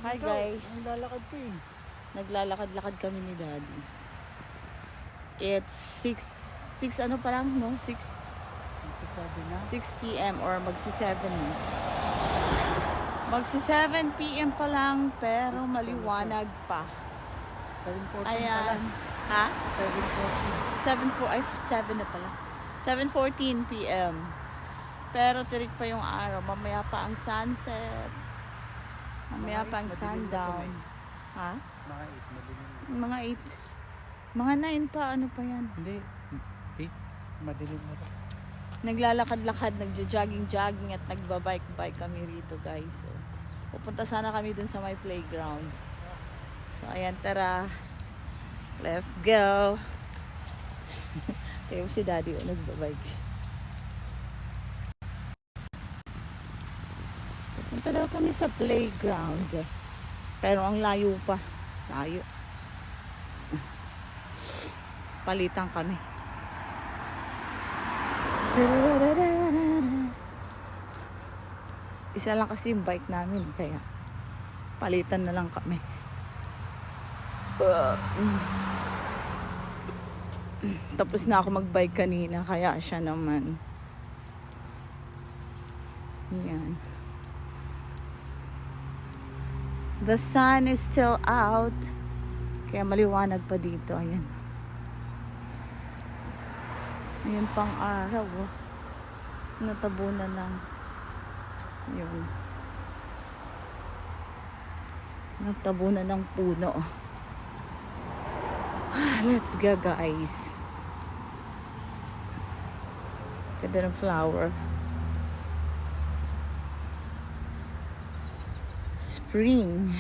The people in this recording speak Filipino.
Hi guys. Naglalakad ka eh. Naglalakad-lakad kami ni Daddy. It's 6 ano pa lang, no? 6 Nagsasabi na. 6 p.m. or magsi-7 na. Magsi-7 p.m. pa lang pero maliwanag pa. 7:14 pa Ayan. lang. Ha? 7:14. 7 na pala. 7:14 p.m. Pero tirik pa yung araw. Mamaya pa ang sunset. Mamaya pa ang sundown. Ha? Mga 8 madilim. Mga 8. Mga 9 pa. Ano pa yan? Hindi. 8 madilim na to. Naglalakad-lakad, nagja-jogging-jogging at nagbabike-bike kami rito guys. So, pupunta sana kami dun sa my playground. So ayan, tara. Let's go. Tayo si Daddy nagbabike. Pupunta daw kami sa playground. Pero ang layo pa. Layo. Palitan kami. Isa lang kasi yung bike namin, kaya palitan na lang kami. Tapos na ako magbike kanina, kaya siya naman. Yan. The sun is still out. Kaya maliwanag pa dito. Ayan. Ayan pang araw. Oh. Natabunan ng yun. Natabunan ng puno. Let's go guys. Ganda ng flower. Spring.